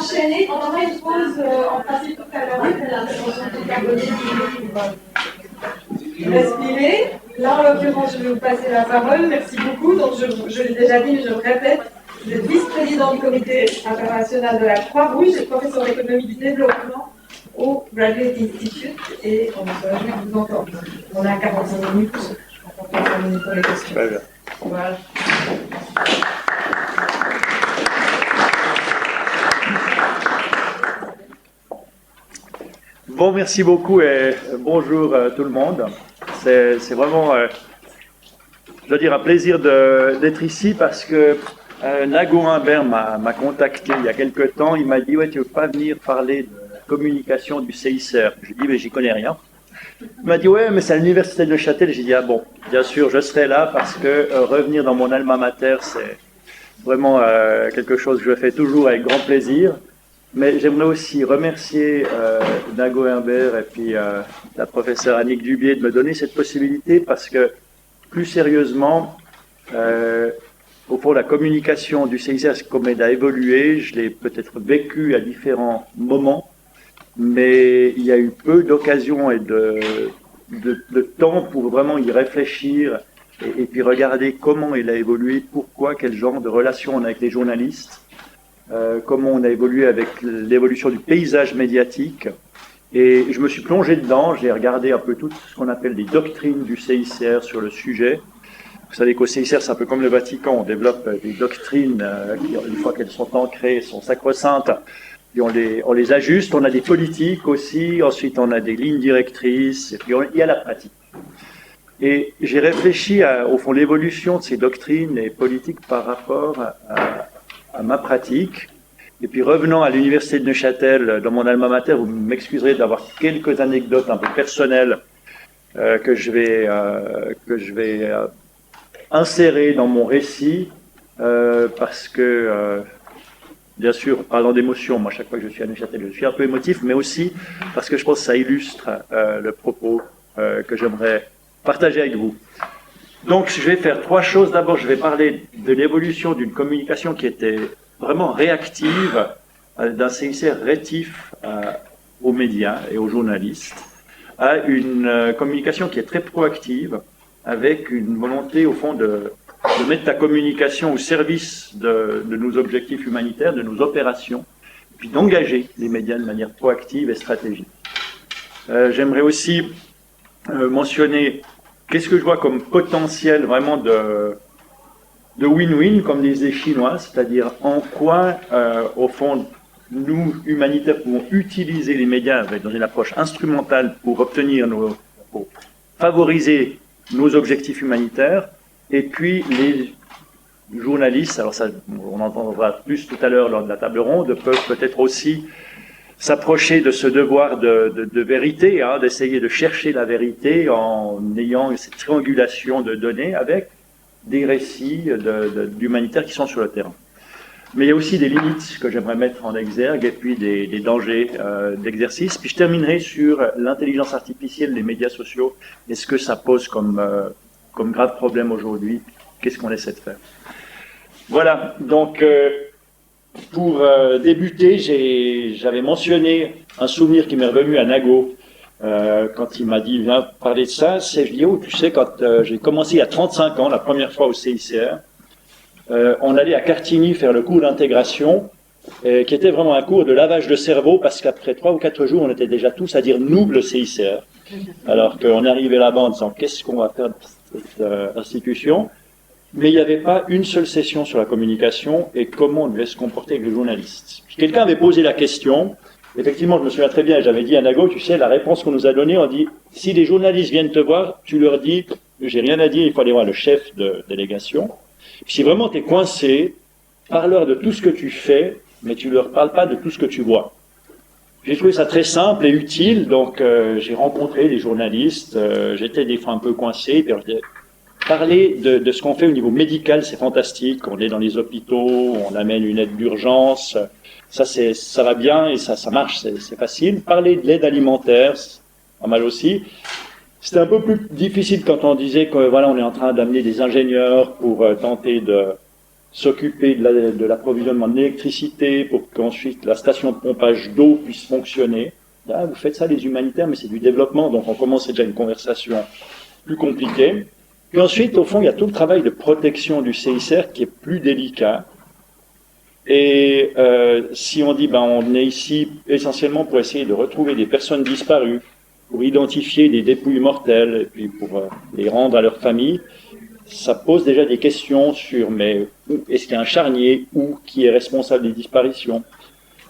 enchaîner. On aura une pause en principe tout à l'heure après l'intervention de Carbonnier pour respirer. Là, en l'occurrence, je vais vous passer la parole. Merci beaucoup. Donc, je l'ai déjà dit, mais je le répète. Vous êtes vice-président du comité international de la Croix-Rouge et professeur d'économie du développement au Graduate Institute. Et on se réjouit de vous entendre. On a 45 minutes. On a 45 minutes pour les questions. Très bien. Voilà. Bon, merci beaucoup et bonjour tout le monde. C'est vraiment, je dois dire, un plaisir d'être ici parce que Nago Humbert m'a contacté il y a quelque temps. Il m'a dit « Ouais, tu veux pas venir parler de la communication du CICR ?» Je lui ai dit « Mais j'y connais rien. » Il m'a dit « Ouais, mais c'est à l'université de Neuchâtel. » J'ai dit « Ah bon, bien sûr, je serai là parce que revenir dans mon alma mater, c'est vraiment quelque chose que je fais toujours avec grand plaisir. » Mais j'aimerais aussi remercier Nago Humbert et puis la professeure Annick Dubié de me donner cette possibilité parce que, plus sérieusement, au fond, la communication du CICR, comme elle a évolué, je l'ai peut-être vécu à différents moments, mais il y a eu peu d'occasions et de temps pour vraiment y réfléchir et puis regarder comment elle a évolué, pourquoi, quel genre de relation on a avec les journalistes. Comment on a évolué avec l'évolution du paysage médiatique. Et je me suis plongé dedans, j'ai regardé un peu tout ce qu'on appelle les doctrines du CICR sur le sujet. Vous savez qu'au CICR, c'est un peu comme le Vatican, on développe des doctrines qui, une fois qu'elles sont ancrées, sont sacro-saintes, et on les ajuste. On a des politiques aussi, ensuite on a des lignes directrices, et puis il y a la pratique. Et j'ai réfléchi au fond, l'évolution de ces doctrines et politiques par rapport à ma pratique. Et puis revenant à l'université de Neuchâtel, dans mon alma mater, vous m'excuserez d'avoir quelques anecdotes un peu personnelles que je vais insérer dans mon récit parce que, bien sûr, parlant d'émotion, moi chaque fois que je suis à Neuchâtel, je suis un peu émotif, mais aussi parce que je pense que ça illustre le propos que j'aimerais partager avec vous. Donc, je vais faire trois choses. D'abord, je vais parler de l'évolution d'une communication qui était vraiment réactive, d'un CICR rétif aux médias et aux journalistes, à une communication qui est très proactive, avec une volonté, au fond, de mettre la communication au service de nos objectifs humanitaires, de nos opérations, puis d'engager les médias de manière proactive et stratégique. J'aimerais aussi mentionner qu'est-ce que je vois comme potentiel vraiment de win-win, comme disaient les Chinois, c'est-à-dire en quoi, au fond, nous, humanitaires, pouvons utiliser les médias dans une approche instrumentale pour pour favoriser nos objectifs humanitaires, et puis les journalistes, alors ça, on entendra plus tout à l'heure lors de la table ronde, peuvent peut-être aussi s'approcher de ce devoir de vérité, hein, d'essayer de chercher la vérité en ayant cette triangulation de données avec des récits d'humanitaires qui sont sur le terrain. Mais il y a aussi des limites que j'aimerais mettre en exergue et puis des dangers d'exercice. Puis je terminerai sur l'intelligence artificielle, les médias sociaux et ce que ça pose comme grave problème aujourd'hui. Qu'est-ce qu'on essaie de faire? Voilà, donc pour débuter, j'avais mentionné un souvenir qui m'est revenu à Nago quand il m'a dit « Viens parler de ça ». C'est vidéo, tu sais, quand j'ai commencé il y a 35 ans, la première fois au CICR, on allait à Cartigny faire le cours d'intégration, qui était vraiment un cours de lavage de cerveau, parce qu'après 3 ou 4 jours, on était déjà tous à dire « nous, le CICR ». Alors qu'on arrivait là-bas en disant « qu'est-ce qu'on va faire de cette institution ?» Mais il n'y avait pas une seule session sur la communication et comment on devait se comporter avec les journalistes. Puis quelqu'un avait posé la question, effectivement je me souviens très bien, j'avais dit à Nago, tu sais, la réponse qu'on nous a donnée, on dit, si les journalistes viennent te voir, tu leur dis, j'ai rien à dire, il faut aller voir le chef de délégation. Puis si vraiment tu es coincé, parle-leur de tout ce que tu fais, mais tu leur parles pas de tout ce que tu vois. J'ai trouvé ça très simple et utile, donc j'ai rencontré des journalistes, j'étais des fois un peu coincé, puis parler de ce qu'on fait au niveau médical, c'est fantastique. On est dans les hôpitaux, on amène une aide d'urgence. Ça va bien et ça marche, c'est facile. Parler de l'aide alimentaire, c'est pas mal aussi. C'était un peu plus difficile quand on disait que voilà, on est en train d'amener des ingénieurs pour tenter s'occuper de l'approvisionnement d'électricité pour qu'ensuite la station de pompage d'eau puisse fonctionner. Là, vous faites ça les humanitaires, mais c'est du développement, donc on commence déjà une conversation plus compliquée. Puis ensuite, au fond, il y a tout le travail de protection du CICR qui est plus délicat. Et si on dit, on est ici essentiellement pour essayer de retrouver des personnes disparues, pour identifier des dépouilles mortelles, et puis pour les rendre à leur famille, ça pose déjà des questions sur, mais est-ce qu'il y a un charnier, ou qui est responsable des disparitions?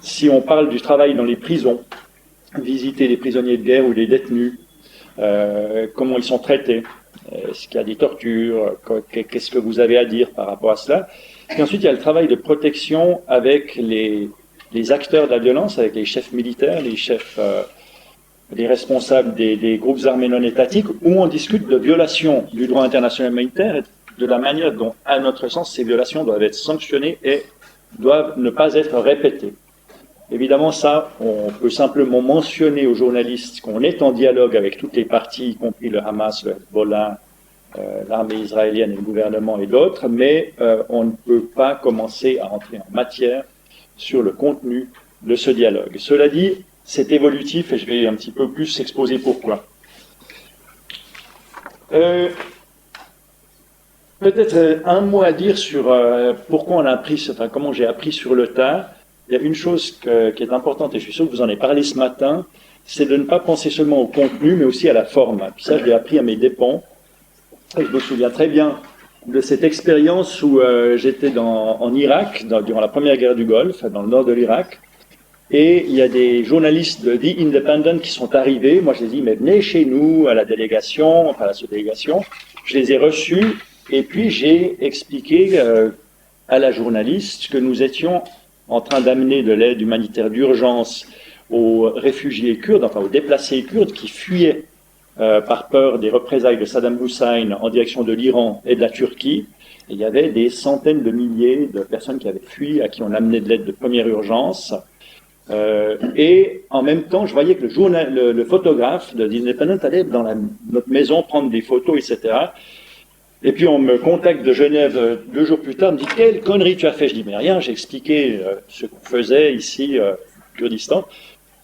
Si on parle du travail dans les prisons, visiter les prisonniers de guerre ou les détenus, comment ils sont traités, est-ce qu'il y a des tortures, qu'est-ce que vous avez à dire par rapport à cela? Et ensuite, il y a le travail de protection avec les acteurs de la violence, avec les chefs militaires, les chefs, les responsables des groupes armés non étatiques, où on discute de violations du droit international humanitaire et de la manière dont, à notre sens, ces violations doivent être sanctionnées et doivent ne pas être répétées. Évidemment, ça, on peut simplement mentionner aux journalistes qu'on est en dialogue avec toutes les parties, y compris le Hamas, le Hezbollah, l'armée israélienne et le gouvernement et d'autres, mais on ne peut pas commencer à entrer en matière sur le contenu de ce dialogue. Cela dit, c'est évolutif et je vais un petit peu plus exposer pourquoi. Peut-être un mot à dire sur pourquoi on a appris, enfin comment j'ai appris sur le tas. Il y a une chose qui est importante, et je suis sûr que vous en avez parlé ce matin, c'est de ne pas penser seulement au contenu, mais aussi à la forme. Puis ça, je l'ai appris à mes dépens. Je me souviens très bien de cette expérience où j'étais en Irak, durant la première guerre du Golfe, dans le nord de l'Irak, et il y a des journalistes de The Independent qui sont arrivés. Moi, je les ai dit, mais venez chez nous, à la délégation, enfin à la sous-délégation. Je les ai reçus, et puis j'ai expliqué à la journaliste que nous étions en train d'amener de l'aide humanitaire d'urgence aux réfugiés kurdes, enfin aux déplacés kurdes qui fuyaient par peur des représailles de Saddam Hussein en direction de l'Iran et de la Turquie. Et il y avait des centaines de milliers de personnes qui avaient fui, à qui on amenait de l'aide de première urgence. Et en même temps, je voyais que le photographe de The Independent allait dans notre maison prendre des photos, etc. Et puis on me contacte de Genève 2 jours plus tard, me dit « Quelle connerie tu as fait ?» Je dis « Mais rien, j'ai expliqué ce qu'on faisait ici, au Kurdistan. »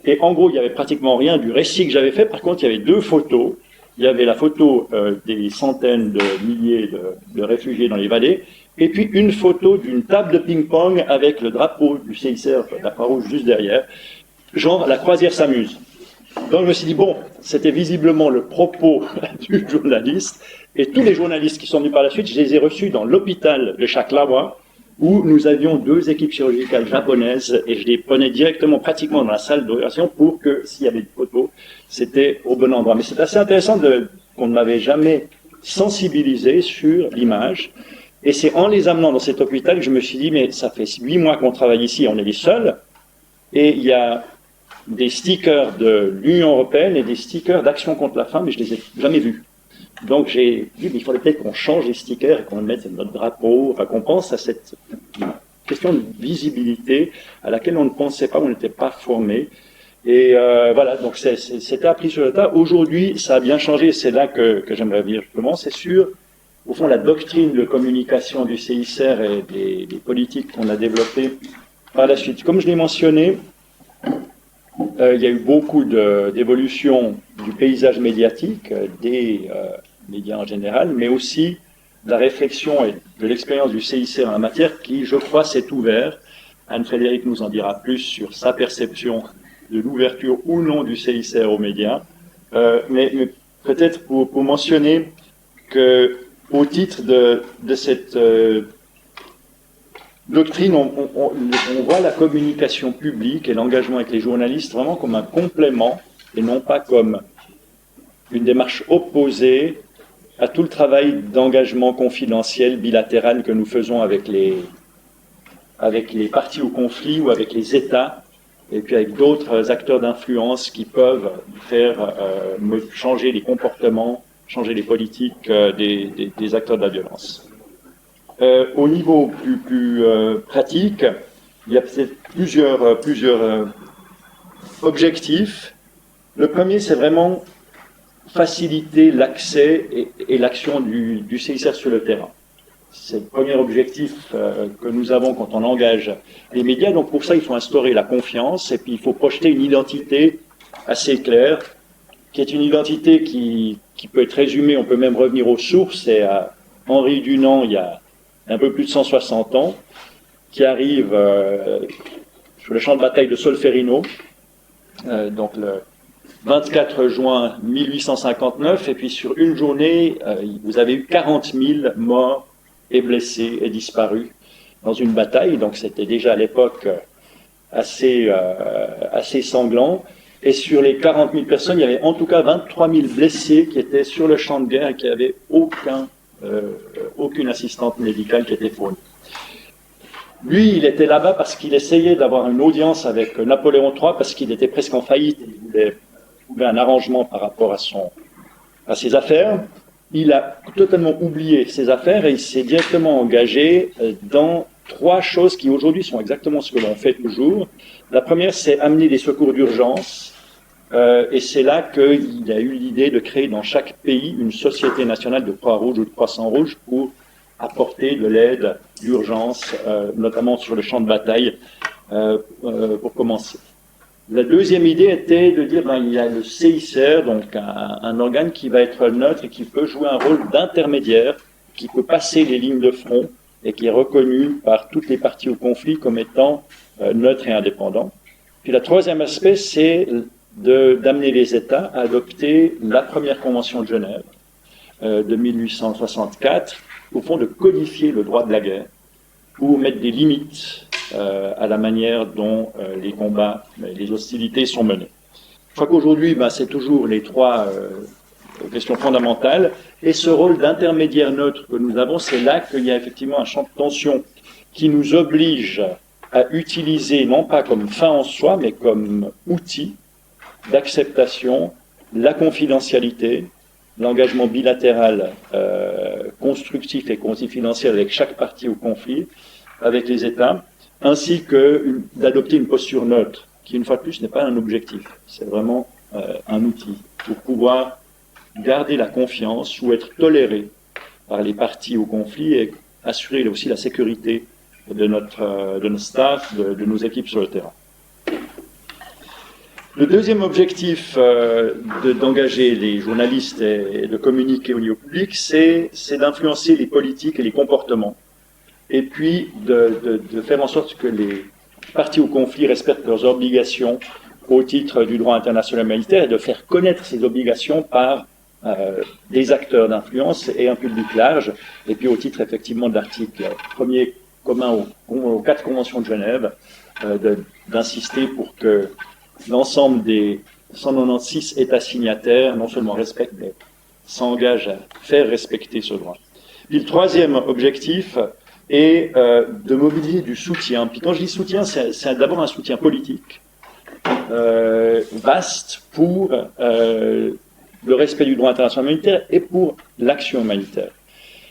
Et en gros, il n'y avait pratiquement rien du récit que j'avais fait. Par contre, il y avait 2 photos. Il y avait la photo des centaines de milliers de réfugiés dans les vallées, et puis une photo d'une table de ping-pong avec le drapeau du CICR, la Croix-Rouge, juste derrière. Genre, la croisière s'amuse. Donc je me suis dit, bon, c'était visiblement le propos du journaliste, et tous les journalistes qui sont venus par la suite, je les ai reçus dans l'hôpital de Chaklawa, où nous avions 2 équipes chirurgicales japonaises, et je les prenais directement, pratiquement dans la salle d'opération, pour que, s'il y avait des photos, c'était au bon endroit. Mais c'est assez intéressant qu'on ne m'avait jamais sensibilisé sur l'image, et c'est en les amenant dans cet hôpital que je me suis dit, mais ça fait 8 mois qu'on travaille ici, on est les seuls, et il y a des stickers de l'Union européenne et des stickers d'Action contre la faim, mais je les ai jamais vus. Donc j'ai dit, il faudrait peut-être qu'on change les stickers et qu'on mette notre drapeau, enfin qu'on pense à cette question de visibilité à laquelle on ne pensait pas, on n'était pas formé. Et voilà, donc c'était appris sur le tas. Aujourd'hui, ça a bien changé, c'est là que j'aimerais dire justement, c'est sur, au fond, la doctrine de communication du CICR et des politiques qu'on a développées par la suite. Comme je l'ai mentionné, il y a eu beaucoup d'évolution du paysage médiatique, des médias en général, mais aussi de la réflexion et de l'expérience du CICR en la matière qui, je crois, s'est ouvert. Anne-Frédérique nous en dira plus sur sa perception de l'ouverture ou non du CICR aux médias. Mais peut-être pour mentionner qu'au titre de cette doctrine, on voit la communication publique et l'engagement avec les journalistes vraiment comme un complément et non pas comme une démarche opposée à tout le travail d'engagement confidentiel, bilatéral que nous faisons avec les parties au conflit ou avec les États et puis avec d'autres acteurs d'influence qui peuvent faire changer les comportements, changer les politiques des acteurs de la violence. Au niveau plus pratique, il y a peut-être plusieurs objectifs. Le premier, c'est vraiment faciliter l'accès et l'action du CICR sur le terrain. c'est le premier objectif que nous avons quand on engage les médias. Donc pour ça, il faut instaurer la confiance et puis il faut projeter une identité assez claire, qui est une identité qui peut être résumée, on peut même revenir aux sources. C'est à Henri Dunant, il y a un peu plus de 160 ans, qui arrive sur le champ de bataille de Solferino, donc le 24 juin 1859, et puis sur une journée, vous avez eu 40 000 morts et blessés et disparus dans une bataille, donc c'était déjà à l'époque assez sanglant. Et sur les 40 000 personnes, il y avait en tout cas 23 000 blessés qui étaient sur le champ de guerre et qui n'avaient aucune assistante médicale qui était fournie. Lui, il était là-bas parce qu'il essayait d'avoir une audience avec Napoléon III parce qu'il était presque en faillite. Il voulait trouver un arrangement par rapport à ses affaires. Il a totalement oublié ses affaires et il s'est directement engagé dans 3 choses qui aujourd'hui sont exactement ce que l'on fait toujours. La première, c'est amener des secours d'urgence. Et c'est là qu'il a eu l'idée de créer dans chaque pays une société nationale de Croix-Rouge ou de Croissant-Rouge pour apporter de l'aide d'urgence, notamment sur le champ de bataille, pour commencer. La deuxième idée était de dire il y a le CICR, donc un organe qui va être neutre et qui peut jouer un rôle d'intermédiaire, qui peut passer les lignes de front et qui est reconnu par toutes les parties au conflit comme étant neutre et indépendant. Puis le troisième aspect, c'est d'amener les États à adopter la première convention de Genève de 1864, au fond de codifier le droit de la guerre pour mettre des limites à la manière dont les combats, les hostilités sont menées. Je crois qu'aujourd'hui, c'est toujours les 3 questions fondamentales, et ce rôle d'intermédiaire neutre que nous avons, c'est là qu'il y a effectivement un champ de tension qui nous oblige à utiliser, non pas comme fin en soi, mais comme outil d'acceptation, la confidentialité, l'engagement bilatéral constructif et confidentiel avec chaque partie au conflit, avec les États, ainsi que d'adopter une posture neutre, qui une fois de plus n'est pas un objectif, c'est vraiment un outil pour pouvoir garder la confiance ou être toléré par les parties au conflit et assurer aussi la sécurité de notre staff, de nos équipes sur le terrain. Le deuxième objectif d'engager les journalistes et de communiquer au niveau public, c'est d'influencer les politiques et les comportements. Et puis de faire en sorte que les parties au conflit respectent leurs obligations au titre du droit international humanitaire et de faire connaître ces obligations par des acteurs d'influence et un public large. Et puis au titre effectivement de l'article 1er commun aux 4 conventions de Genève, d'insister pour que l'ensemble des 196 États signataires non seulement respectent, mais s'engagent à faire respecter ce droit. Puis le troisième objectif est de mobiliser du soutien. Puis quand je dis soutien, c'est d'abord un soutien politique, vaste pour le respect du droit international humanitaire et pour l'action humanitaire.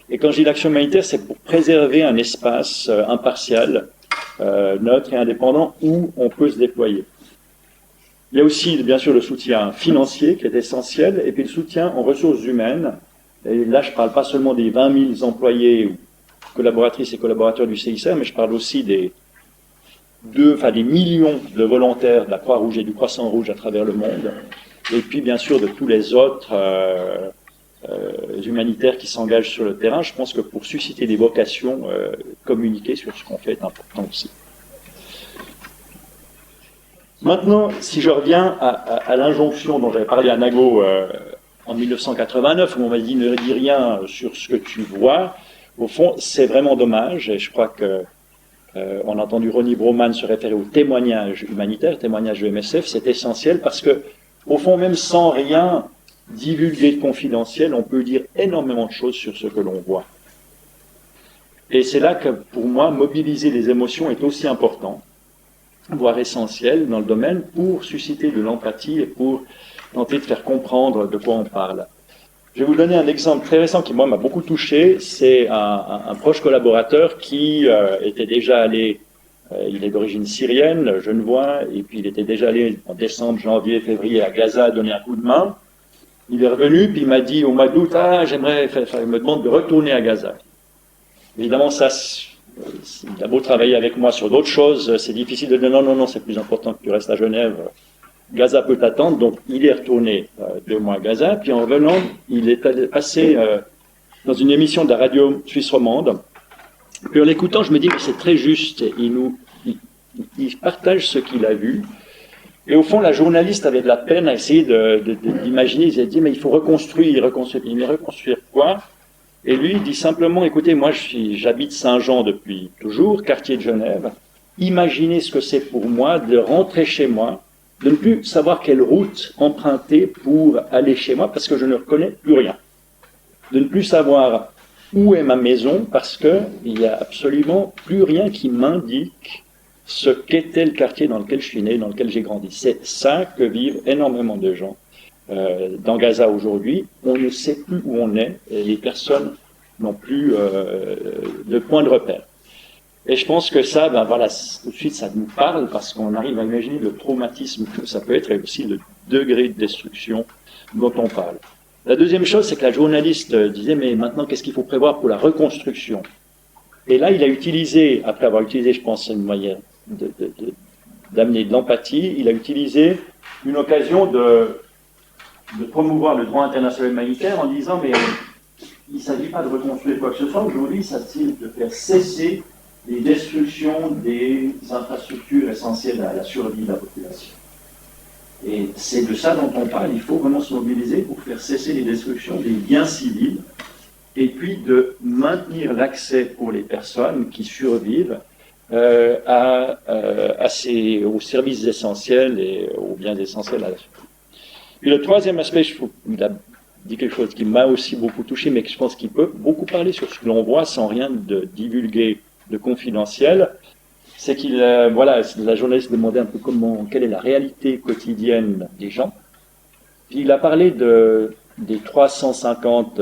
Et quand je dis l'action humanitaire, c'est pour préserver un espace impartial, neutre et indépendant où on peut se déployer. Il y a aussi, bien sûr, le soutien financier qui est essentiel, et puis le soutien en ressources humaines. Et là, je ne parle pas seulement des 20 000 employés ou collaboratrices et collaborateurs du CICR, mais je parle aussi des millions de volontaires de la Croix-Rouge et du Croissant-Rouge à travers le monde, et puis, bien sûr, de tous les autres humanitaires qui s'engagent sur le terrain. Je pense que pour susciter des vocations, communiquer sur ce qu'on fait est important aussi. Maintenant, si je reviens à l'injonction dont j'avais parlé à Nago en 1989, où on m'a dit ne dis rien sur ce que tu vois, au fond, c'est vraiment dommage, et je crois que on a entendu Ronnie Broman se référer au témoignage humanitaire, témoignage de MSF, c'est essentiel parce que, au fond, même sans rien divulguer de confidentiel, on peut dire énormément de choses sur ce que l'on voit. Et c'est là que, pour moi, mobiliser les émotions est aussi important, voire essentiel dans le domaine, pour susciter de l'empathie et pour tenter de faire comprendre de quoi on parle. Je vais vous donner un exemple très récent qui, moi, m'a beaucoup touché. C'est un proche collaborateur qui était déjà allé, il est d'origine syrienne, genevois, et puis il était déjà allé en décembre, janvier, février à Gaza donner un coup de main. Il est revenu, puis il m'a dit au mois d'août, il me demande de retourner à Gaza. Évidemment, ça, il a beau travailler avec moi sur d'autres choses, c'est difficile de dire non, non, non, c'est plus important que tu restes à Genève. Gaza peut t'attendre, donc il est retourné 2 mois à Gaza, puis en revenant, il est passé dans une émission de la radio suisse romande. Puis en l'écoutant, je me dis que c'est très juste, il partage ce qu'il a vu. Et au fond, la journaliste avait de la peine à essayer d'imaginer, il s'est dit, mais il faut reconstruire. Mais reconstruire quoi? Et lui, il dit simplement, écoutez, moi j'habite Saint-Jean depuis toujours, quartier de Genève. Imaginez ce que c'est pour moi de rentrer chez moi, de ne plus savoir quelle route emprunter pour aller chez moi, parce que je ne reconnais plus rien. De ne plus savoir où est ma maison, parce qu'il n'y a absolument plus rien qui m'indique ce qu'était le quartier dans lequel je suis né, dans lequel j'ai grandi. C'est ça que vivent énormément de gens dans Gaza aujourd'hui. On ne sait plus où on est, et les personnes n'ont plus de point de repère. Et je pense que ça, ben voilà, tout de suite, ça nous parle parce qu'on arrive à imaginer le traumatisme que ça peut être et aussi le degré de destruction dont on parle. La deuxième chose, c'est que la journaliste disait, mais maintenant, qu'est-ce qu'il faut prévoir pour la reconstruction? Et là, il a utilisé, après avoir utilisé, je pense, une manière d'amener de l'empathie, il a utilisé une occasion de promouvoir le droit international humanitaire en disant, mais il ne s'agit pas de reconstruire quoi que ce soit, aujourd'hui, il s'agit de faire cesser les destructions des infrastructures essentielles à la survie de la population. Et c'est de ça dont on parle, il faut vraiment se mobiliser pour faire cesser les destructions des biens civils et puis de maintenir l'accès pour les personnes qui survivent aux services essentiels et aux biens essentiels à la survie. Puis le troisième aspect, il a dit quelque chose qui m'a aussi beaucoup touché, mais que je pense qu'il peut beaucoup parler sur ce que l'on voit sans rien de divulguer de confidentiel, c'est qu'il, voilà, la journaliste demandait un peu quelle est la réalité quotidienne des gens. Puis il a parlé des 350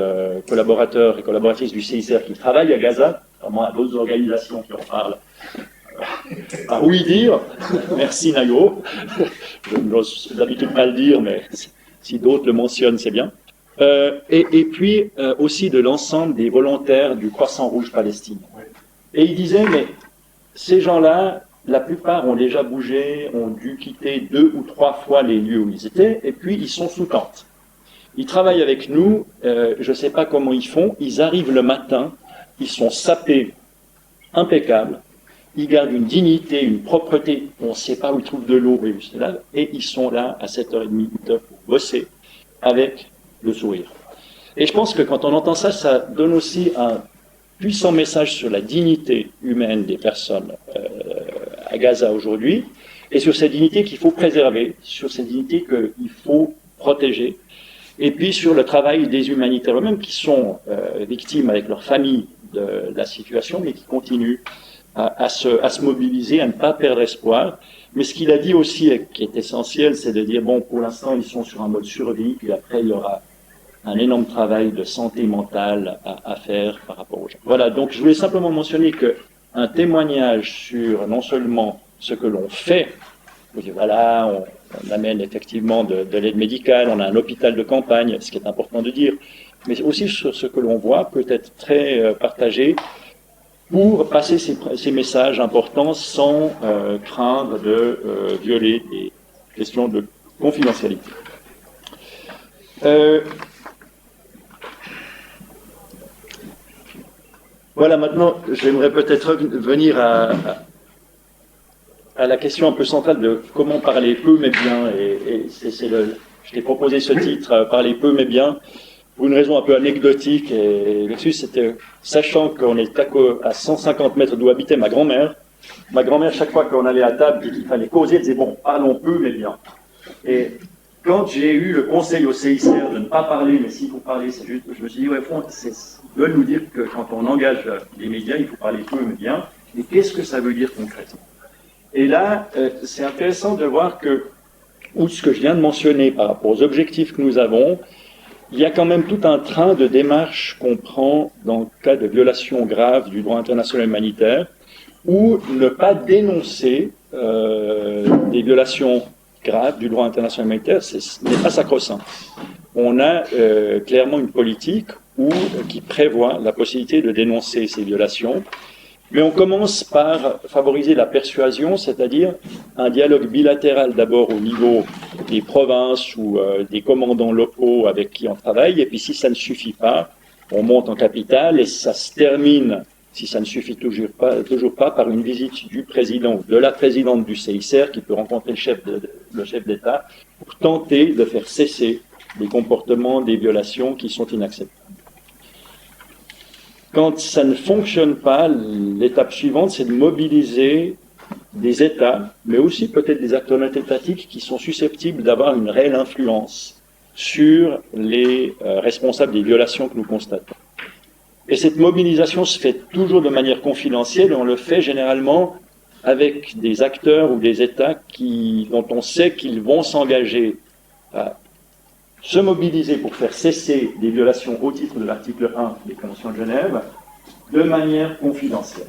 collaborateurs et collaboratrices du CICR qui travaillent à Gaza, vraiment à d'autres organisations qui en parlent. À oui dire, merci Nago, je n'ose d'habitude pas le dire, mais si d'autres le mentionnent, c'est bien. Et puis aussi de l'ensemble des volontaires du Croissant Rouge palestinien. Et il disait, mais ces gens-là, la plupart ont déjà bougé, ont dû quitter 2 ou 3 fois les lieux où ils étaient, et puis ils sont sous tente. Ils travaillent avec nous, je ne sais pas comment ils font, ils arrivent le matin, ils sont sapés, impeccables, ils gardent une dignité, une propreté, on ne sait pas où ils trouvent de l'eau, et ils sont là à 7h30, 8h pour bosser avec le sourire. Et je pense que quand on entend ça, ça donne aussi un puissant message sur la dignité humaine des personnes à Gaza aujourd'hui, et sur cette dignité qu'il faut préserver, sur cette dignité qu'il faut protéger, et puis sur le travail des humanitaires eux-mêmes qui sont victimes avec leur famille de la situation, mais qui continuent à se mobiliser, à ne pas perdre espoir. Mais ce qu'il a dit aussi, et qui est essentiel, c'est de dire, bon, pour l'instant, ils sont sur un mode survie, puis après, il y aura un énorme travail de santé mentale à faire par rapport aux gens. Voilà, donc je voulais simplement mentionner qu'un témoignage sur non seulement ce que l'on fait, voilà, on amène effectivement de l'aide médicale, on a un hôpital de campagne, ce qui est important de dire, mais aussi sur ce que l'on voit peut être très partagé pour passer ces messages importants sans craindre de violer des questions de confidentialité. Voilà, maintenant, j'aimerais peut-être venir à la question un peu centrale de comment parler peu mais bien. Et je t'ai proposé ce titre, Parler peu mais bien, pour une raison un peu anecdotique. Et là-dessus, c'était, sachant qu'on est à 150 mètres d'où habitait ma grand-mère, chaque fois qu'on allait à table et qu'il fallait causer, elle disait, bon, parlons peu mais bien. Et quand j'ai eu le conseil au CICR de ne pas parler, mais s'il faut parler, c'est juste, je me suis dit, ouais, ils veulent nous dire que quand on engage les médias, il faut parler peu mais bien. Et qu'est-ce que ça veut dire concrètement? Et là, c'est intéressant de voir ou ce que je viens de mentionner par rapport aux objectifs que nous avons, il y a quand même tout un train de démarches qu'on prend dans le cas de violations graves du droit international humanitaire, ou ne pas dénoncer des violations graves du droit international humanitaire, ce n'est pas sacro-saint. On a clairement une politique ou qui prévoit la possibilité de dénoncer ces violations. Mais on commence par favoriser la persuasion, c'est-à-dire un dialogue bilatéral d'abord au niveau des provinces ou des commandants locaux avec qui on travaille, et puis si ça ne suffit pas, on monte en capitale et ça se termine, si ça ne suffit toujours pas par une visite du président ou de la présidente du CICR qui peut rencontrer le chef d'État pour tenter de faire cesser des comportements, des violations qui sont inacceptables. Quand ça ne fonctionne pas, l'étape suivante, c'est de mobiliser des États, mais aussi peut-être des acteurs non étatiques qui sont susceptibles d'avoir une réelle influence sur les responsables des violations que nous constatons. Et cette mobilisation se fait toujours de manière confidentielle et on le fait généralement avec des acteurs ou des États dont on sait qu'ils vont s'engager à se mobiliser pour faire cesser des violations au titre de l'article 1 des Conventions de Genève de manière confidentielle.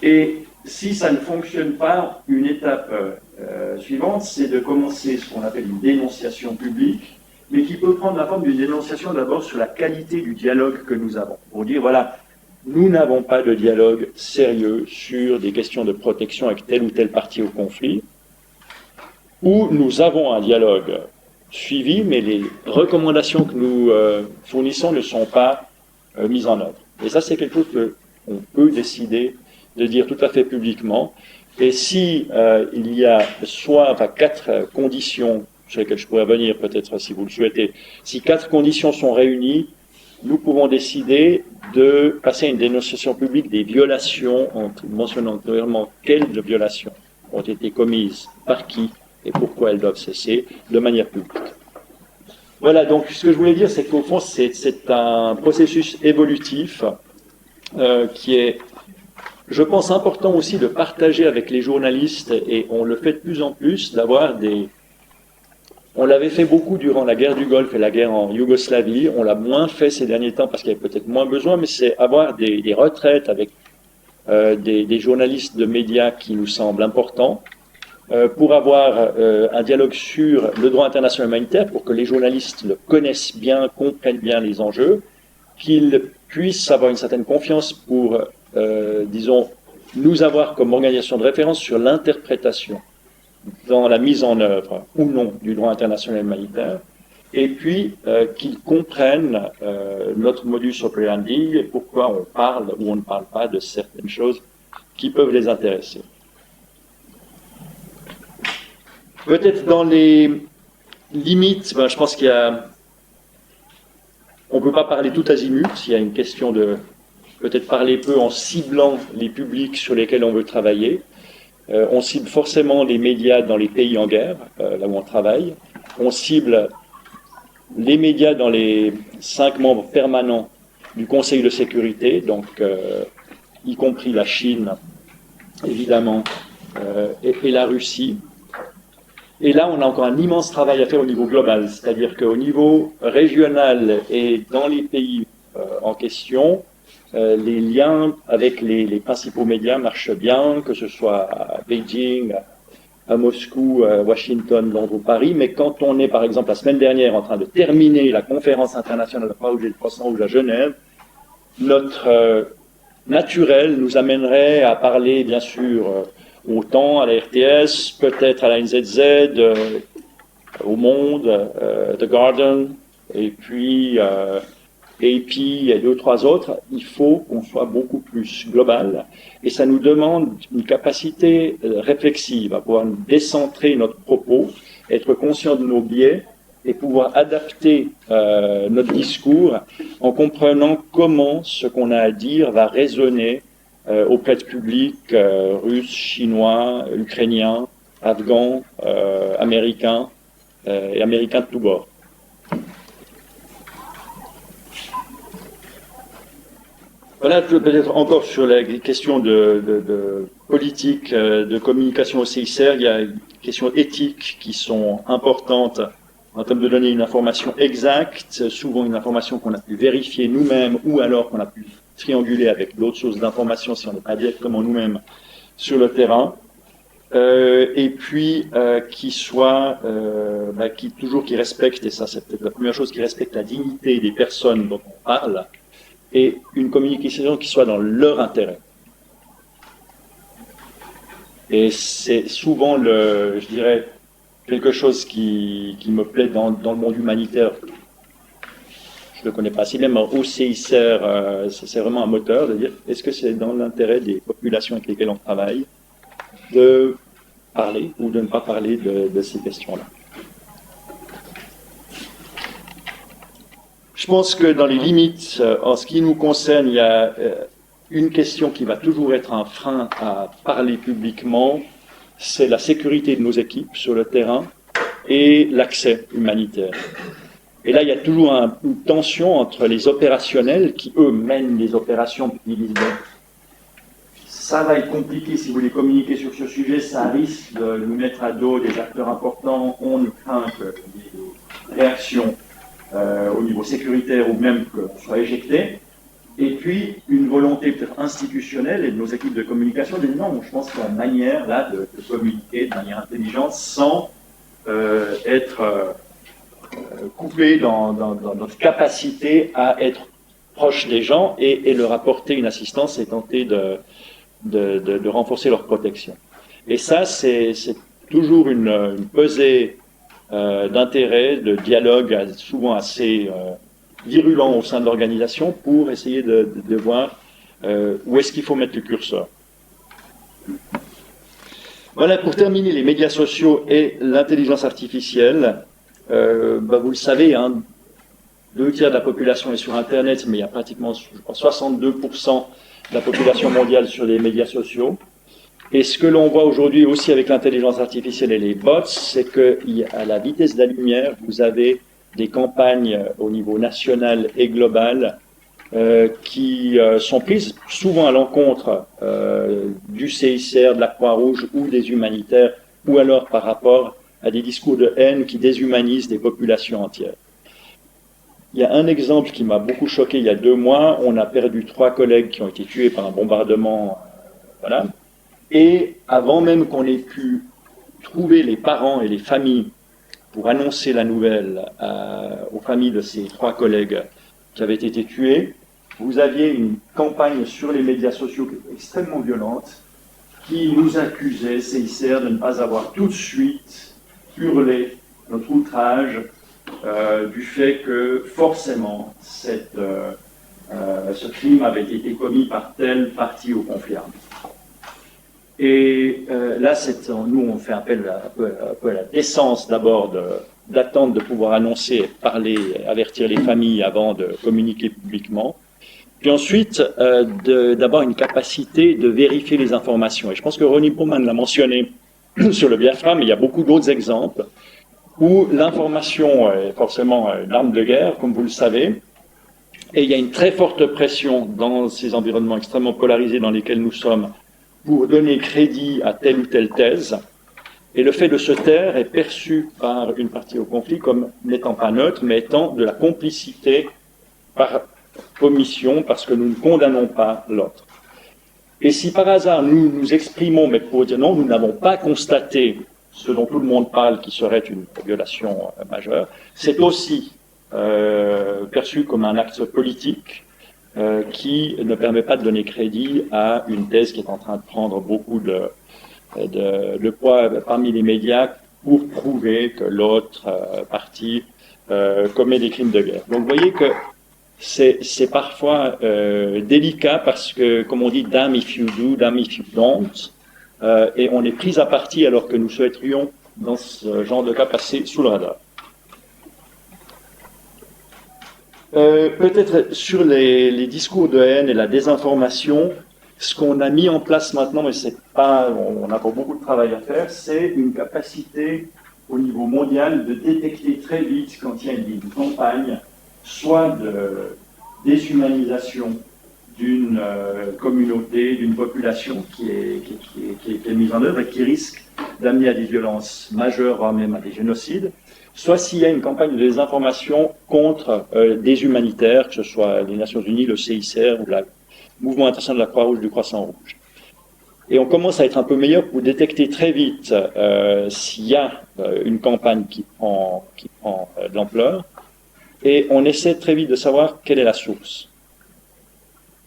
Et si ça ne fonctionne pas, une étape suivante, c'est de commencer ce qu'on appelle une dénonciation publique, mais qui peut prendre la forme d'une dénonciation d'abord sur la qualité du dialogue que nous avons. Pour dire, voilà, nous n'avons pas de dialogue sérieux sur des questions de protection avec telle ou telle partie au conflit, où nous avons un dialogue suivi, mais les recommandations que nous fournissons ne sont pas mises en œuvre. Et ça, c'est quelque chose qu'on peut décider de dire tout à fait publiquement. Et si il y a quatre conditions sur lesquelles je pourrais venir peut-être si vous le souhaitez, si 4 conditions sont réunies, nous pouvons décider de passer à une dénonciation publique des violations, en mentionnant clairement quelles violations ont été commises, par qui et pourquoi elles doivent cesser, de manière publique. Voilà, donc ce que je voulais dire, c'est qu'au fond, c'est un processus évolutif qui est, je pense, important aussi de partager avec les journalistes, et on le fait de plus en plus, d'avoir des... On l'avait fait beaucoup durant la guerre du Golfe et la guerre en Yougoslavie, on l'a moins fait ces derniers temps parce qu'il y avait peut-être moins besoin, mais c'est avoir des retraites avec des journalistes de médias qui nous semblent importants, pour avoir un dialogue sur le droit international humanitaire, pour que les journalistes le connaissent bien, comprennent bien les enjeux, qu'ils puissent avoir une certaine confiance pour, disons, nous avoir comme organisation de référence sur l'interprétation dans la mise en œuvre ou non du droit international humanitaire, et puis qu'ils comprennent notre modus operandi et pourquoi on parle ou on ne parle pas de certaines choses qui peuvent les intéresser. Peut-être dans les limites, je pense qu'il y a... On ne peut pas parler tout azimut, il y a une question de peut-être parler peu en ciblant les publics sur lesquels on veut travailler. On cible forcément les médias dans les pays en guerre, là où on travaille. On cible les médias dans les 5 membres permanents du Conseil de sécurité, donc y compris la Chine, évidemment, et la Russie. Et là, on a encore un immense travail à faire au niveau global, c'est-à-dire qu'au niveau régional et dans les pays en question, les liens avec les principaux médias marchent bien, que ce soit à Beijing, à Moscou, à Washington, Londres ou Paris, mais quand on est, par exemple, la semaine dernière en train de terminer la conférence internationale de Croix-Rouge et de Croissant-Rouge à Genève, notre naturel nous amènerait à parler, bien sûr, autant à la RTS, peut-être à la NZZ, au Monde, The Guardian, et puis AP et 2 ou 3 autres. Il faut qu'on soit beaucoup plus global, et ça nous demande une capacité réflexive à pouvoir décentrer notre propos, être conscient de nos biais et pouvoir adapter notre discours en comprenant comment ce qu'on a à dire va résonner auprès de publics russes, chinois, ukrainiens, afghans, américains et américains de tous bords. Voilà, peut-être encore sur la question de politique, de communication au CICR, il y a des questions éthiques qui sont importantes en termes de donner une information exacte, souvent une information qu'on a pu vérifier nous-mêmes ou alors qu'on a pu trianguler avec d'autres sources d'information si on n'est pas directement nous-mêmes sur le terrain. et puis qui respecte, et ça c'est peut-être la première chose, qui respecte la dignité des personnes dont on parle, et une communication qui soit dans leur intérêt. Et c'est souvent, je dirais, quelque chose qui me plaît dans le monde humanitaire. Je ne le connais pas assez bien, mais au CICR, c'est vraiment un moteur de dire est-ce que c'est dans l'intérêt des populations avec lesquelles on travaille de parler ou de ne pas parler de ces questions-là. Je pense que dans les limites, en ce qui nous concerne, il y a une question qui va toujours être un frein à parler publiquement, c'est la sécurité de nos équipes sur le terrain et l'accès humanitaire. Et là, il y a toujours une tension entre les opérationnels qui, eux, mènent les opérations, puis ils disent, bon, ça va être compliqué si vous voulez communiquer sur ce sujet, ça risque de nous mettre à dos des acteurs importants, on craint qu'il y ait des réactions au niveau sécuritaire ou même qu'on soit éjecté. Et puis, une volonté peut-être institutionnelle et de nos équipes de communication de dire non, je pense qu'il y a une manière là de communiquer de manière intelligente sans être coupé dans notre capacité à être proche des gens et leur apporter une assistance et tenter de renforcer leur protection. Et ça, c'est toujours une pesée d'intérêt, de dialogue souvent assez virulent au sein de l'organisation pour essayer de voir où est-ce qu'il faut mettre le curseur. Voilà, pour terminer, les médias sociaux et l'intelligence artificielle. Vous le savez, 2 tiers de la population est sur Internet, mais il y a pratiquement, je crois, 62% de la population mondiale sur les médias sociaux. Et ce que l'on voit aujourd'hui aussi avec l'intelligence artificielle et les bots, c'est qu'à la vitesse de la lumière, vous avez des campagnes au niveau national et global qui sont prises souvent à l'encontre du CICR, de la Croix-Rouge ou des humanitaires, ou alors par rapport à des discours de haine qui déshumanisent des populations entières. Il y a un exemple qui m'a beaucoup choqué il y a 2 mois. On a perdu 3 collègues qui ont été tués par un bombardement. Voilà. Et avant même qu'on ait pu trouver les parents et les familles pour annoncer la nouvelle aux familles de ces 3 collègues qui avaient été tués, vous aviez une campagne sur les médias sociaux extrêmement violente qui nous accusait, CICR, de ne pas avoir tout de suite hurlé notre outrage du fait que forcément ce crime avait été commis par telle partie au conflit armé. Et là, nous, on fait appel un peu à la décence d'abord d'attendre de pouvoir annoncer, parler, avertir les familles avant de communiquer publiquement. Puis ensuite, d'avoir une capacité de vérifier les informations. Et je pense que Ronnie Bowman l'a mentionné sur le Biafra, mais il y a beaucoup d'autres exemples où l'information est forcément une arme de guerre, comme vous le savez, et il y a une très forte pression dans ces environnements extrêmement polarisés dans lesquels nous sommes pour donner crédit à telle ou telle thèse, et le fait de se taire est perçu par une partie au conflit comme n'étant pas neutre, mais étant de la complicité par omission, parce que nous ne condamnons pas l'autre. Et si par hasard nous nous exprimons, mais pour dire non, nous n'avons pas constaté ce dont tout le monde parle qui serait une violation majeure, c'est aussi perçu comme un acte politique qui ne permet pas de donner crédit à une thèse qui est en train de prendre beaucoup de poids parmi les médias pour prouver que l'autre partie commet des crimes de guerre. Donc vous voyez que c'est parfois délicat parce que, comme on dit, damn if you do, damn if you don't, et on est pris à partie alors que nous souhaiterions, dans ce genre de cas, passer sous le radar. Peut-être sur les discours de haine et la désinformation, ce qu'on a mis en place maintenant, mais c'est pas, on a encore beaucoup de travail à faire, c'est une capacité au niveau mondial de détecter très vite quand il y a une campagne, soit de déshumanisation d'une communauté, d'une population qui est mise en œuvre et qui risque d'amener à des violences majeures, voire même à des génocides, soit s'il y a une campagne de désinformation contre des humanitaires, que ce soit les Nations Unies, le CICR ou le Mouvement international de la Croix-Rouge, du Croissant Rouge. Et on commence à être un peu meilleur pour détecter très vite s'il y a une campagne qui prend de l'ampleur. Et on essaie très vite de savoir quelle est la source.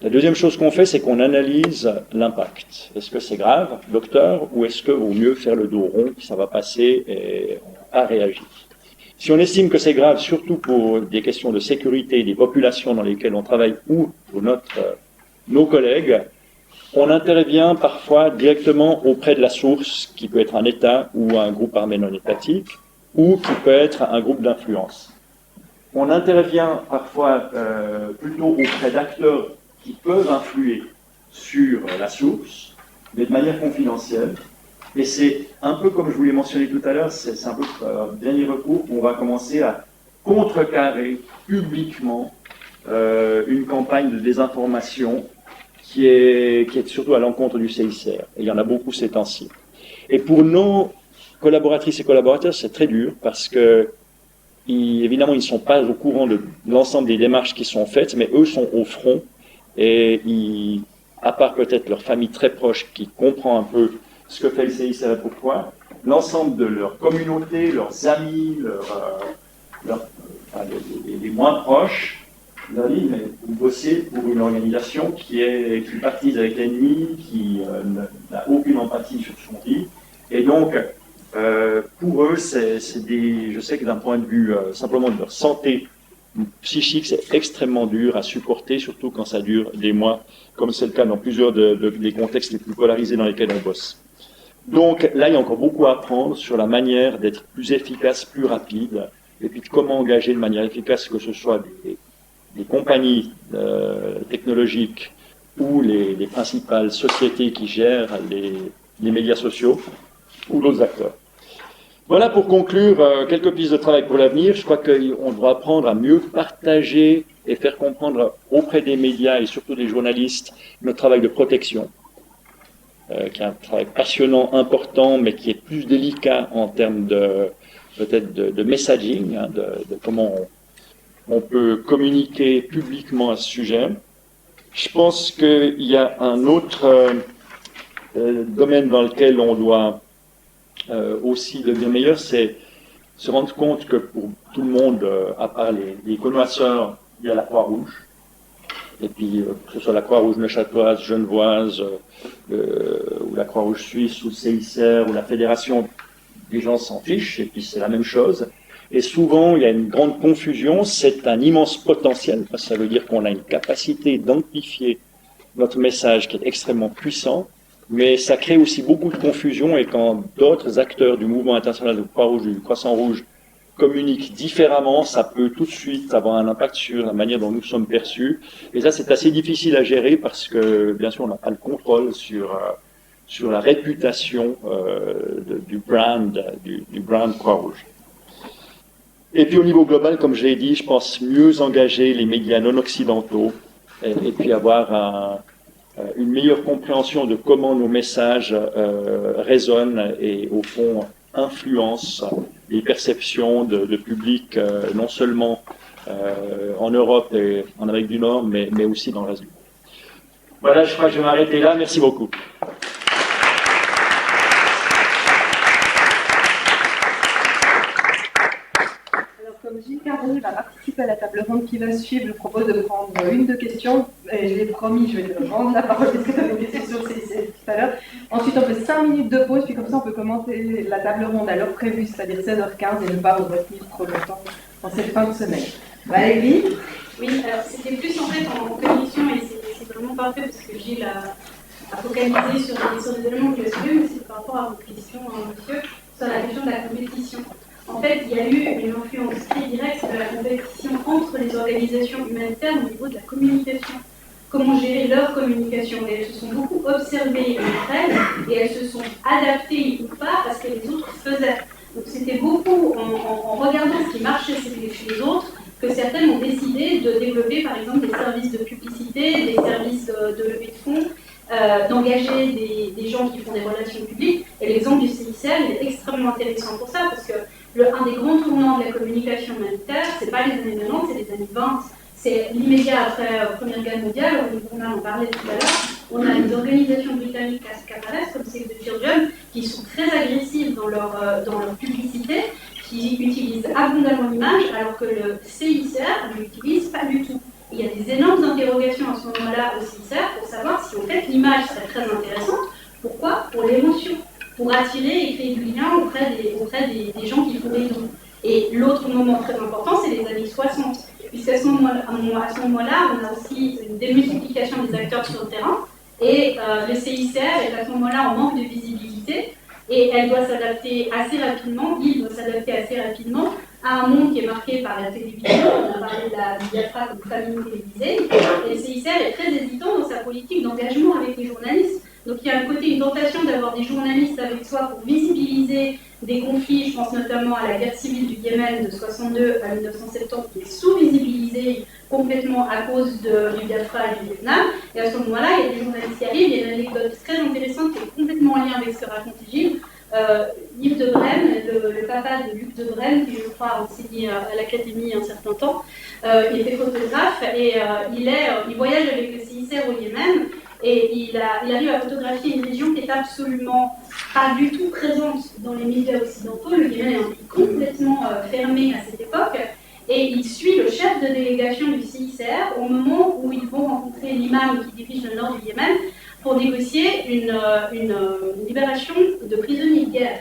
La deuxième chose qu'on fait, c'est qu'on analyse l'impact. Est-ce que c'est grave, docteur, ou est-ce qu'il vaut mieux faire le dos rond, ça va passer et on n'a pas réagi. Si on estime que c'est grave, surtout pour des questions de sécurité des populations dans lesquelles on travaille ou pour nos collègues, on intervient parfois directement auprès de la source, qui peut être un État ou un groupe armé non étatique, ou qui peut être un groupe d'influence. On intervient parfois plutôt auprès d'acteurs qui peuvent influer sur la source, mais de manière confidentielle. Et c'est un peu comme je vous l'ai mentionné tout à l'heure, c'est un peu dernier recours, on va commencer à contrecarrer publiquement une campagne de désinformation qui est surtout à l'encontre du CICR. Et il y en a beaucoup ces temps-ci. Et pour nos collaboratrices et collaborateurs, c'est très dur parce que évidemment, ils ne sont pas au courant de l'ensemble des démarches qui sont faites, mais eux sont au front et à part peut-être leur famille très proche qui comprend un peu ce que fait le CICR et pourquoi, l'ensemble de leur communauté, leurs amis, les moins proches, leur disent, mais vous bossez pour une organisation qui partise avec l'ennemi, qui n'a aucune empathie sur son vie, et donc pour eux, je sais que d'un point de vue simplement de leur santé psychique, c'est extrêmement dur à supporter, surtout quand ça dure des mois, comme c'est le cas dans plusieurs des contextes les plus polarisés dans lesquels on bosse. Donc là, il y a encore beaucoup à apprendre sur la manière d'être plus efficace, plus rapide, et puis de comment engager de manière efficace, que ce soit des compagnies technologiques ou les principales sociétés qui gèrent les médias sociaux ou d'autres acteurs. Voilà pour conclure quelques pistes de travail pour l'avenir. Je crois qu'on doit apprendre à mieux partager et faire comprendre auprès des médias et surtout des journalistes notre travail de protection, qui est un travail passionnant, important, mais qui est plus délicat en termes peut-être de messaging, hein, de comment on peut communiquer publiquement à ce sujet. Je pense qu'il y a un autre domaine dans lequel on doit aussi devenir meilleur, c'est se rendre compte que pour tout le monde, à part les connaisseurs, il y a la Croix-Rouge. Et puis, que ce soit la Croix-Rouge neuchâteloise, genevoise, ou la Croix-Rouge suisse, ou le CICR, ou la Fédération, les gens s'en fichent, et puis c'est la même chose. Et souvent, il y a une grande confusion, c'est un immense potentiel, parce que ça veut dire qu'on a une capacité d'amplifier notre message qui est extrêmement puissant, mais ça crée aussi beaucoup de confusion, et quand d'autres acteurs du mouvement international de Croix-Rouge, du Croissant-Rouge, communiquent différemment, ça peut tout de suite avoir un impact sur la manière dont nous sommes perçus. Et ça, c'est assez difficile à gérer parce que, bien sûr, on n'a pas le contrôle sur la réputation du brand Croix-Rouge. Et puis au niveau global, comme je l'ai dit, je pense mieux engager les médias non occidentaux et puis avoir une meilleure compréhension de comment nos messages résonnent et au fond influencent les perceptions de public, non seulement en Europe et en Amérique du Nord, mais aussi dans le reste du monde. Voilà, je crois que je vais m'arrêter là. Merci beaucoup. Comme Gilles Caron va participer à la table ronde qui va suivre, je propose de prendre une de questions. Et je l'ai promis, je vais te rendre la parole parce que tu avais une question sur CICR tout à l'heure. Ensuite, on fait 5 minutes de pause, puis comme ça, on peut commencer la table ronde à l'heure prévue, c'est-à-dire 16h15, et ne pas vous retenir trop longtemps en cette fin de semaine. Valérie ? Oui, alors c'était plus en fait en commission, et c'est vraiment parfait parce que Gilles a focalisé sur des éléments que je suis, mais c'est par rapport à votre question, monsieur, sur la question de la compétition. En fait, il y a eu une influence très directe de la compétition entre les organisations humanitaires au niveau de la communication. Comment gérer leur communication. Et elles se sont beaucoup observées entre elles et elles se sont adaptées ou pas à ce que les autres faisaient. Donc c'était beaucoup en regardant ce qui marchait chez les autres que certaines ont décidé de développer par exemple des services de publicité, des services de levée de fonds, d'engager des gens qui font des relations publiques. Et l'exemple du CICR il est extrêmement intéressant pour ça parce que un des grands tournants de la communication humanitaire, c'est pas les années 90, c'est les années 20. c'est l'immédiat après la Première Guerre mondiale, on en parlait tout à l'heure, on a des organisations britanniques qui apparaissent, comme Save the Children, qui sont très agressives dans leur publicité, qui utilisent abondamment l'image, alors que le CICR ne l'utilise pas du tout. Il y a des énormes interrogations à ce moment-là au CICR pour savoir si en fait l'image serait très intéressante. Pourquoi? Pour l'émotion, pour attirer et créer du lien auprès des gens qui font des dons. Et l'autre moment très important, c'est les années 60, puisqu'à ce moment-là, on a aussi une démultiplication des acteurs sur le terrain, et le CICR est à ce moment-là en manque de visibilité, et elle doit s'adapter assez rapidement, il doit s'adapter assez rapidement à un monde qui est marqué par la télévision. On a parlé de la Biafra comme famille télévisée, et le CICR est très hésitant dans sa politique d'engagement avec les journalistes. Donc il y a un côté, une tentation d'avoir des journalistes avec soi pour visibiliser des conflits, je pense notamment à la guerre civile du Yémen de 62 à 1970, qui est sous-visibilisée complètement à cause du Biafra et du Vietnam. Et à ce moment-là, il y a des journalistes qui arrivent. Il y a une anecdote très intéressante qui est complètement en lien avec ce que racontait Gilles. Yves de Brême, le papa de Luc de Brême, qui je crois a enseigné à l'Académie un certain temps, il était photographe et il voyage avec le CICR au Yémen. Et il arrive à photographier une région qui est absolument pas du tout présente dans les médias occidentaux. Le Yémen est un pays complètement fermé à cette époque. Et il suit le chef de délégation du CICR au moment où ils vont rencontrer l'imam qui dirige le nord du Yémen pour négocier une libération de prisonniers de guerre.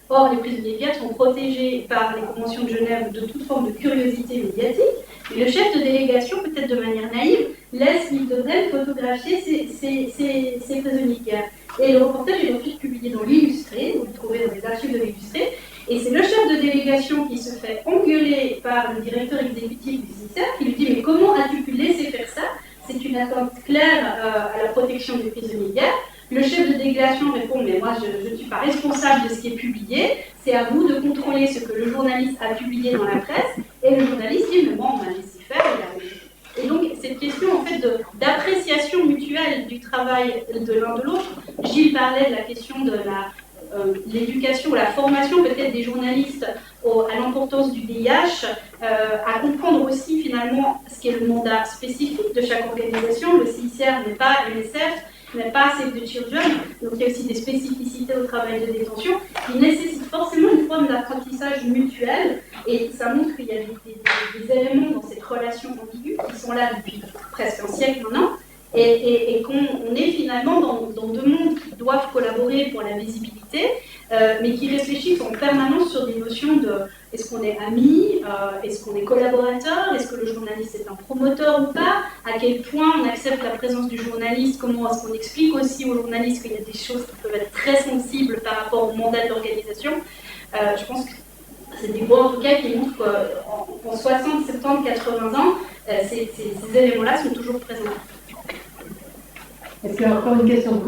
Or, les prisonniers de guerre sont protégés par les conventions de Genève de toute forme de curiosité médiatique. Et le chef de délégation, peut-être de manière naïve, laisse Yves de Brême photographier ces prisonniers de guerre. Et le reportage est ensuite publié dans l'Illustré, vous le trouvez dans les archives de l'Illustré. Et c'est le chef de délégation qui se fait engueuler par le directeur exécutif du CICR qui lui dit « Mais comment as-tu pu laisser faire ça? C'est une atteinte claire à la protection des prisonniers de guerre. » Le chef de délégation répond « Mais moi, je ne suis pas responsable de ce qui est publié. C'est à vous de contrôler ce que le journaliste a publié dans la presse. » Et le journaliste dit « Mais moi, on m'a laissé faire. » Et donc, cette question en fait d'appréciation mutuelle du travail de l'un de l'autre, Gilles parlait de la question de l'éducation, la formation peut-être des journalistes à l'importance du DIH, à comprendre aussi finalement ce qu'est le mandat spécifique de chaque organisation. Le CICR n'est pas UNICEF, n'est pas Save the Children, donc il y a aussi des spécificités au travail de détention qui nécessitent forcément une forme d'apprentissage mutuel, et ça montre qu'il y a des éléments dans cette relation ambiguë qui sont là depuis presque un siècle maintenant, et qu'on est finalement dans deux mondes qui doivent collaborer pour la visibilité, mais qui réfléchissent en permanence sur des notions de est-ce qu'on est amis, est-ce qu'on est collaborateur, est-ce que le journaliste est un promoteur ou pas, à quel point on accepte la présence du journaliste, comment est-ce qu'on explique aussi aux journalistes qu'il y a des choses qui peuvent être très sensibles par rapport au mandat de l'organisation. Je pense que c'est des points en tout cas qui montrent qu'en 60, 70, 80 ans, ces éléments-là sont toujours présents. Est-ce qu'il y a encore une question?